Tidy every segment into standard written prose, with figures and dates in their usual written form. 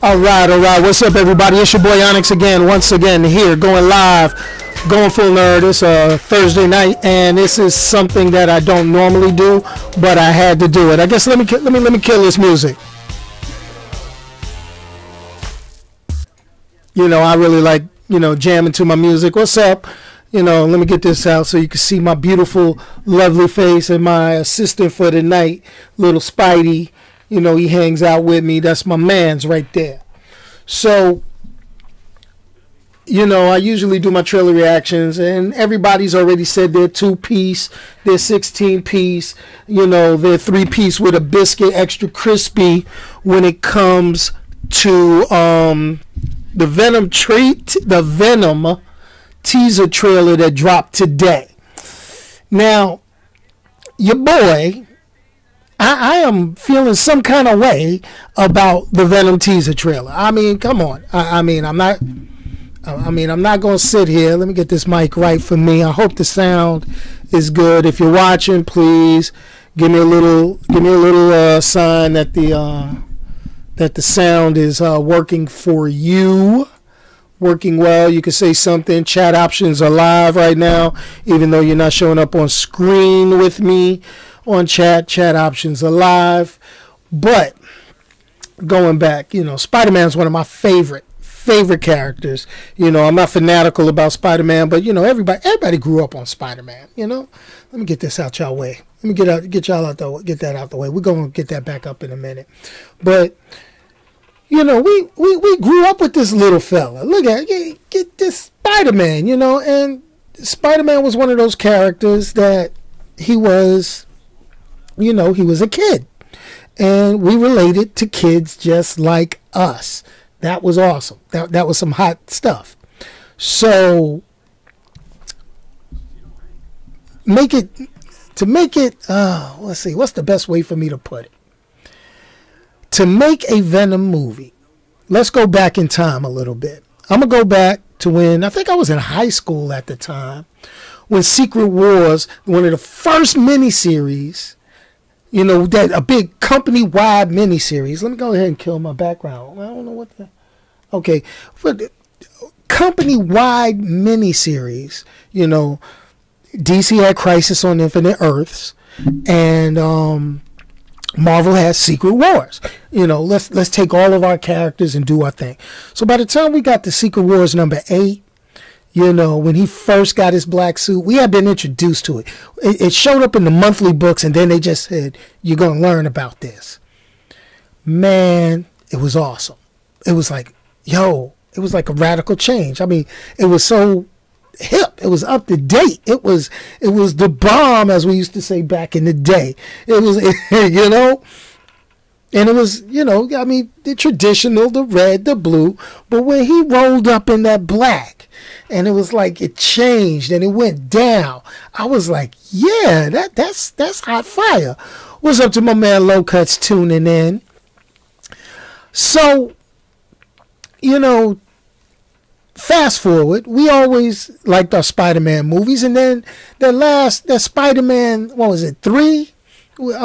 All right. What's up, everybody? It's your boy Onyx again. Once again, here, going live, going full nerd. It's a Thursday night, and this is something that I don't normally do, but I had to do it. I guess let me kill this music. You know, I really like, jamming to my music. What's up? Let me get this out so you can see my beautiful, lovely face and my assistant for the night, little Spidey. He hangs out with me. That's my man's right there. So, I usually do my trailer reactions, and everybody's already said they're 2-piece, they're 16-piece, they're 3-piece with a biscuit, extra crispy when it comes to the Venom teaser trailer that dropped today. Now, your boy, I am feeling some kind of way about the Venom teaser trailer. I mean, come on. I'm not going to sit here. Let me get this mic right for me. I hope the sound is good. If you're watching, please give me a little sign that the sound is working for you. Working well. You can say something. Chat options are live right now, even though you're not showing up on screen with me on chat options are live. But going back, Spider-Man is one of my favorite characters. I'm not fanatical about Spider-Man, but everybody grew up on Spider-Man. Let me get this out y'all way. Let me get that out the way. We're gonna get that back up in a minute. But we grew up with this little fella. Look at get this Spider-Man, and Spider-Man was one of those characters that he was he was a kid, and we related to kids just like us. That was awesome. That was some hot stuff. So let's see, what's the best way for me to put it? To make a Venom movie, let's go back in time a little bit. I'm gonna go back to when I think I was in high school at the time, when Secret Wars, one of the first miniseries, that a big company-wide miniseries. Let me go ahead and kill my background. I don't know what the... Okay. But company-wide miniseries, DC had Crisis on Infinite Earths, and Marvel has Secret Wars. Let's take all of our characters and do our thing. So by the time we got to Secret Wars number 8, when he first got his black suit, we had been introduced to it. It showed up in the monthly books, and then they just said, you're going to learn about this. Man, it was awesome. It was like, it was like a radical change. I mean, it was so hip. It was up to date. It was the bomb, as we used to say back in the day. It was, and it was, the traditional, the red, the blue, but when he rolled up in that black, and it was like it changed and it went down, I was like, yeah, that's hot fire. What's up to my man Low Cuts tuning in? So, fast forward, we always liked our Spider-Man movies, and then that Spider-Man, what was it, 3? With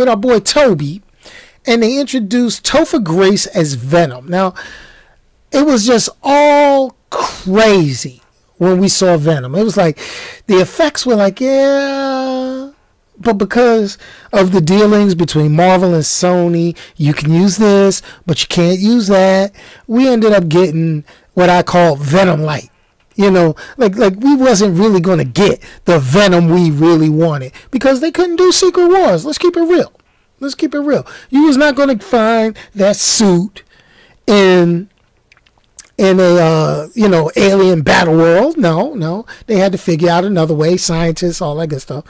our boy Toby, and they introduced Topher Grace as Venom. Now, it was just all crazy when we saw Venom. It was like, the effects were like, yeah, but because of the dealings between Marvel and Sony, you can use this, but you can't use that. We ended up getting what I call Venom Light. Like we wasn't really going to get the Venom we really wanted because they couldn't do Secret Wars. Let's keep it real. You was not going to find that suit in a alien battle world. No, they had to figure out another way. Scientists, all that good stuff.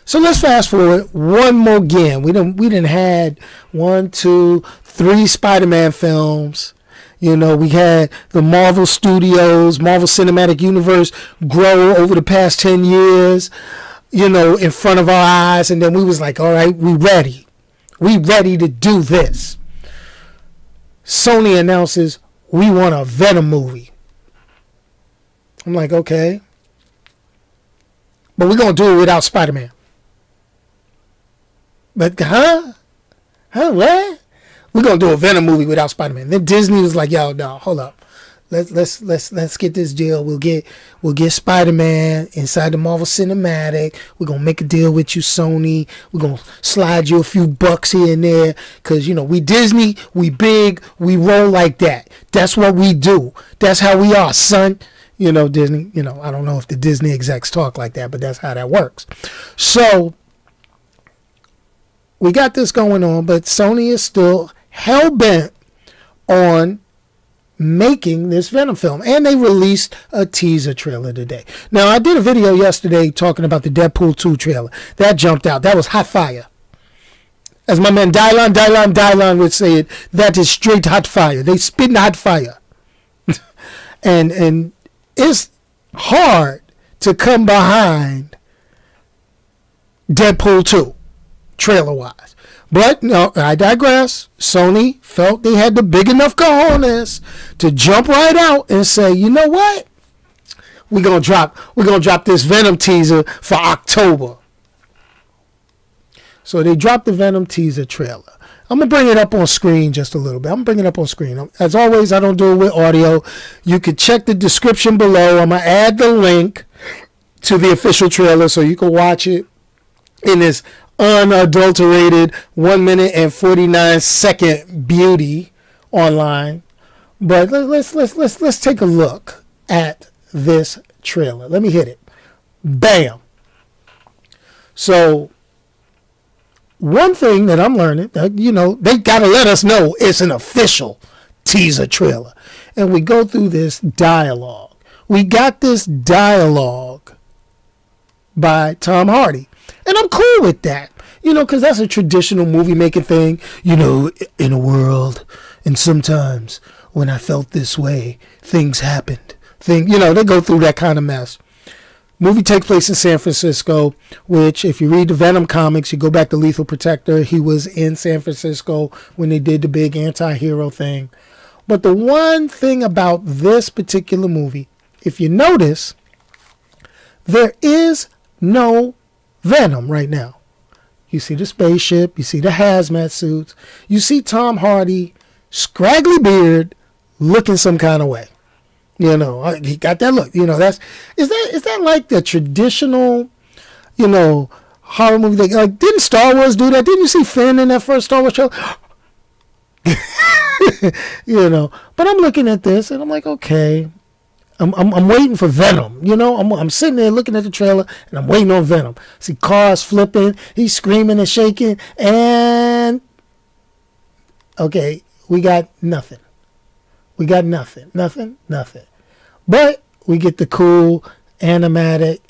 So let's fast forward one more again. We didn't had 1, 2, 3 Spider-Man films. We had the Marvel Studios, Marvel Cinematic Universe grow over the past 10 years, in front of our eyes. And then we was like, all right, we ready. We ready to do this. Sony announces, we want a Venom movie. I'm like, okay. But we're going to do it without Spider-Man. But, what? We're going to do a Venom movie without Spider-Man. Then Disney was like, yo, no, hold up. Let's get this deal. We'll get Spider-Man inside the Marvel Cinematic. We're gonna make a deal with you, Sony. We're gonna slide you a few bucks here and there, cause you know we Disney, we big, we roll like that. That's what we do. That's how we are, son. You know, Disney. You know, I don't know if the Disney execs talk like that, but that's how that works. So we got this going on, but Sony is still hell bent on making this Venom film, and they released a teaser trailer today. Now, I did a video yesterday talking about the Deadpool 2 trailer. That jumped out. That was hot fire. As my man Dylan would say it, that is straight hot fire. They spitting hot fire. and it's hard to come behind Deadpool 2 trailer-wise. But no, I digress. Sony felt they had the big enough cojones to jump right out and say, you know what? We're gonna drop this Venom teaser for October. So they dropped the Venom teaser trailer. I'm gonna bring it up on screen just a little bit. I'm gonna bring it up on screen. As always, I don't do it with audio. You can check the description below. I'm gonna add the link to the official trailer so you can watch it in this unadulterated 1 minute and 49-second beauty online. But let's take a look at this trailer. Let me hit it. Bam. So one thing that I'm learning, you know, they gotta let us know it's an official teaser trailer. And we go through this dialogue. We got this dialogue by Tom Hardy. And I'm cool with that, you know, because that's a traditional movie making thing. You know, in a world, and sometimes when I felt this way, things happened. You know, they go through that kind of mess. Movie takes place in San Francisco, which if you read the Venom comics, you go back to Lethal Protector. He was in San Francisco when they did the big anti-hero thing. But the one thing about this particular movie, if you notice, there is no Venom right now. You see the spaceship, you see the hazmat suits, you see Tom Hardy, scraggly beard, looking some kind of way. You know, he got that look. You know, is that like the traditional, you know, horror movie thing? Like, didn't Star Wars do that? Didn't you see Finn in that first Star Wars show? You know, but I'm looking at this and I'm like, okay. I'm waiting for Venom, you know. I'm sitting there looking at the trailer and I'm waiting on Venom. See cars flipping, he's screaming and shaking, and okay, we got nothing. We got nothing. But we get the cool animatic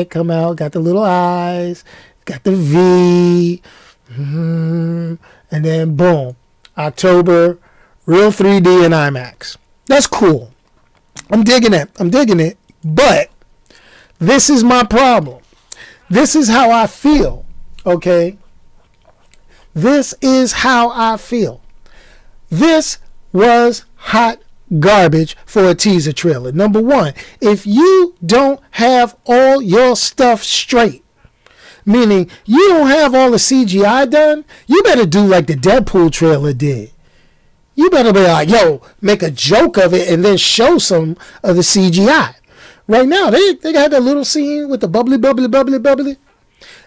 come out. Got the little eyes, got the V, and then boom, October, real 3D and IMAX. That's cool. I'm digging it, but this is my problem. This is how I feel, okay? This is how I feel. This was hot garbage for a teaser trailer. Number one, if you don't have all your stuff straight, meaning you don't have all the CGI done, you better do like the Deadpool trailer did. You better be like, yo, make a joke of it and then show some of the CGI. Right now, they got that little scene with the bubbly.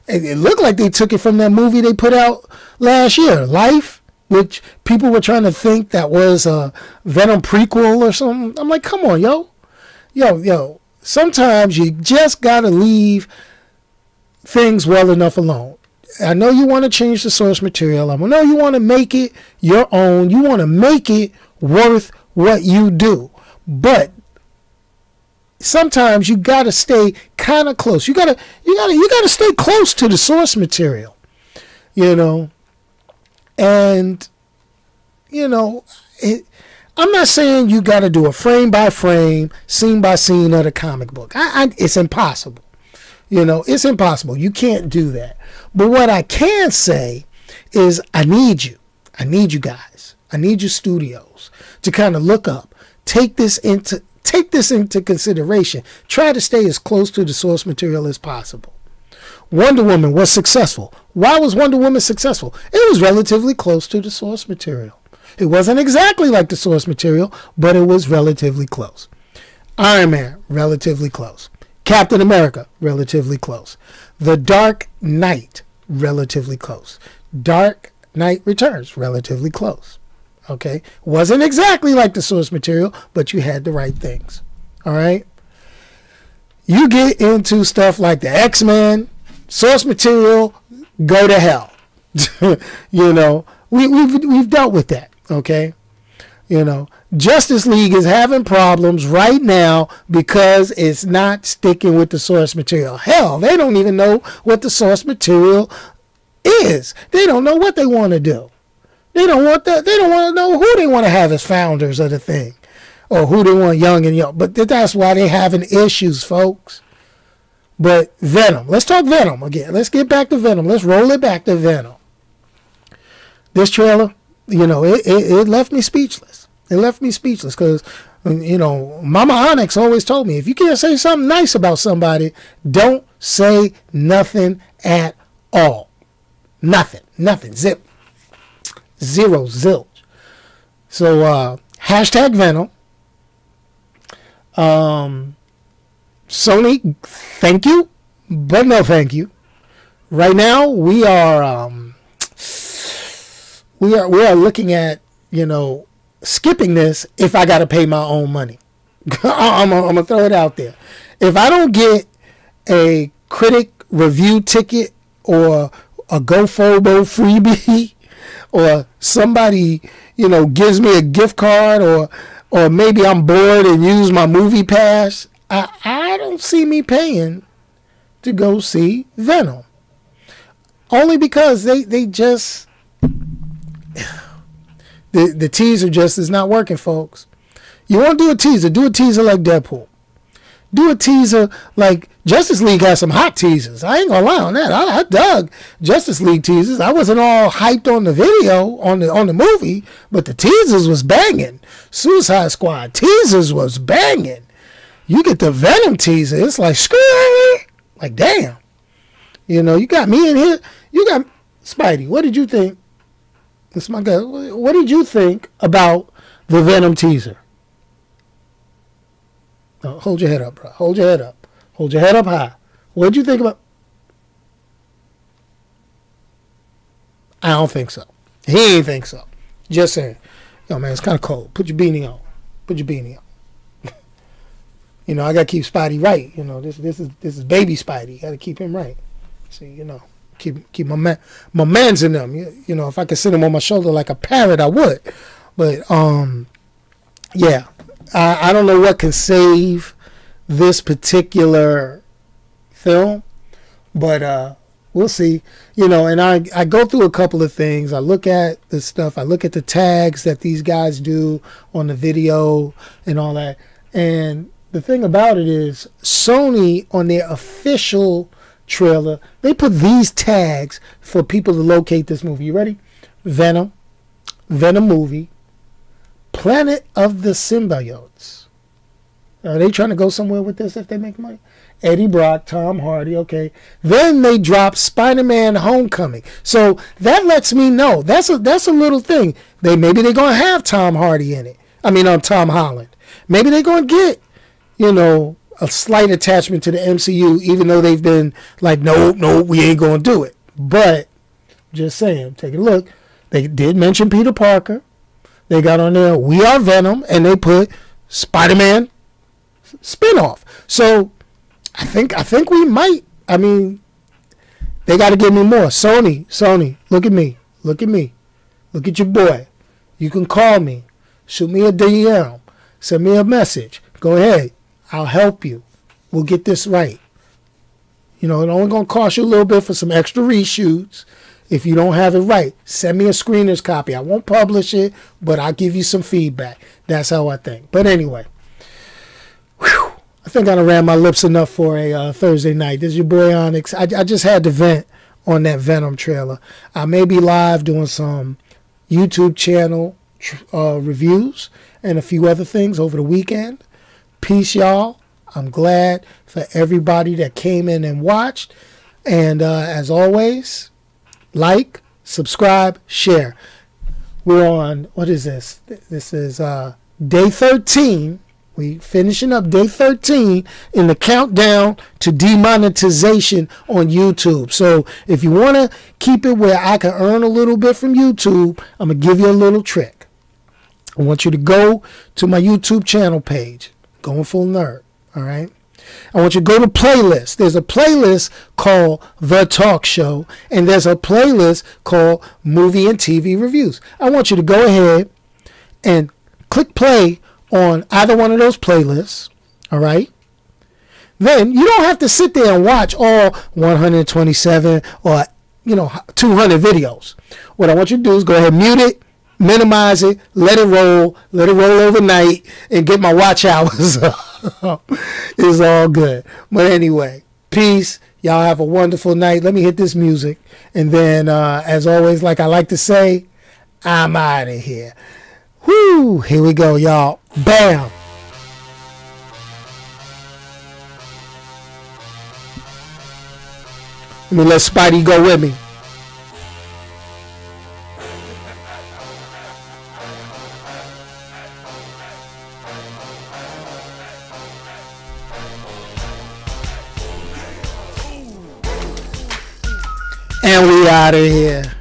It looked like they took it from that movie they put out last year, Life, which people were trying to think that was a Venom prequel or something. I'm like, come on, yo. Sometimes you just got to leave things well enough alone. I know you want to change the source material. I know you want to make it your own. You want to make it worth what you do. But sometimes you got to stay kind of close. You got to stay close to the source material. You know. And you know, I'm not saying you got to do a frame by frame, scene by scene of the comic book. It's impossible. You know, it's impossible. You can't do that. But what I can say is I need you. I need you guys. I need you studios to kind of look up, take this into take this into consideration. Try to stay as close to the source material as possible. Wonder Woman was successful. Why was Wonder Woman successful? It was relatively close to the source material. It wasn't exactly like the source material, but it was relatively close. Iron Man, relatively close. Captain America, relatively close. The Dark Knight, relatively close. Dark Knight Returns, relatively close. Okay? Wasn't exactly like the source material, but you had the right things. All right? You get into stuff like the X-Men, source material, go to hell. You know, we've dealt with that. Okay? You know, Justice League is having problems right now because it's not sticking with the source material. Hell, they don't even know what the source material is. They don't know what they want to do. They don't want to know who they want to have as founders of the thing, or who they want young and young. But that's why they're having issues, folks. But Venom, let's talk Venom again. Let's get back to Venom. Let's roll it back to Venom. This trailer, you know, it left me speechless. It left me speechless because, you know, Mama Onyx always told me, if you can't say something nice about somebody, don't say nothing at all. Nothing. Zip. Zero. Zilch. So, hashtag Venom. Sony, thank you, but no thank you. Right now, we are looking at, you know, skipping this if I got to pay my own money. I'm going to throw it out there. If I don't get a critic review ticket or a GoFobo freebie or somebody, you know, gives me a gift card or maybe I'm bored and use my movie pass, I don't see me paying to go see Venom. Only because they just... The teaser just is not working, folks. You want to do a teaser like Deadpool. Do a teaser like Justice League has some hot teasers. I ain't gonna lie on that. I dug Justice League teasers. I wasn't all hyped on the video, on the movie, but the teasers was banging. Suicide Squad teasers was banging. You get the Venom teaser, it's like, screw, like, damn. You know, you got me in here. You got Spidey. What did you think? That's my guy. What did you think about the Venom teaser? No, hold your head up, bro. Hold your head up. Hold your head up high. What did you think about? I don't think so. He ain't think so. Just saying. Yo, man, it's kind of cold. Put your beanie on. Put your beanie on. You know, I gotta keep Spidey right. You know, this is baby Spidey. Gotta keep him right. See, you know. Keep my mans in them. You know, if I could sit him on my shoulder like a parrot, I would. But yeah, I don't know what can save this particular film, but we'll see. You know, and I go through a couple of things. I look at the stuff. I look at the tags that these guys do on the video and all that. And the thing about it is, Sony on their official trailer, they put these tags for people to locate this movie. You ready? Venom movie, Planet of the Symbiotes. Are they trying to go somewhere with this if they make money? Eddie Brock, Tom Hardy, okay. Then they drop Spider-Man Homecoming. So that lets me know that's a little thing. Maybe they're gonna have Tom Hardy in it. I mean, Tom Holland. Maybe they're gonna get, you know, a slight attachment to the MCU, even though they've been like, no, we ain't gonna do it. But just saying, take a look. They did mention Peter Parker. They got on there, We Are Venom, and they put Spider-Man spinoff. So I think we might. I mean, they got to give me more. Sony, look at me, look at your boy. You can call me, shoot me a DM, send me a message. Go ahead. I'll help you. We'll get this right. You know, it's only going to cost you a little bit for some extra reshoots. If you don't have it right, send me a screener's copy. I won't publish it, but I'll give you some feedback. That's how I think. But anyway, whew, I think I done ran my lips enough for a Thursday night. This is your boy Onyx. I just had to vent on that Venom trailer. I may be live doing some YouTube channel reviews and a few other things over the weekend. Peace, y'all. I'm glad for everybody that came in and watched. And as always, like, subscribe, share. We're on, what is this? This is day 13. We finishing up day 13 in the countdown to demonetization on YouTube. So if you want to keep it where I can earn a little bit from YouTube, I'm going to give you a little trick. I want you to go to my YouTube channel page, GoingFullNerd, all right? I want you to go to playlist. There's a playlist called The Talk Show, and there's a playlist called Movie and TV Reviews. I want you to go ahead and click play on either one of those playlists, all right? Then you don't have to sit there and watch all 127 or 200 videos. What I want you to do is go ahead and mute it, minimize it, let it roll overnight, and get my watch hours up. It's all good. But anyway, peace. Y'all have a wonderful night. Let me hit this music, and then as always, like I like to say, I'm out of here. Whoo! Here we go, y'all. Bam! Let me let Spidey go with me. And we out of here.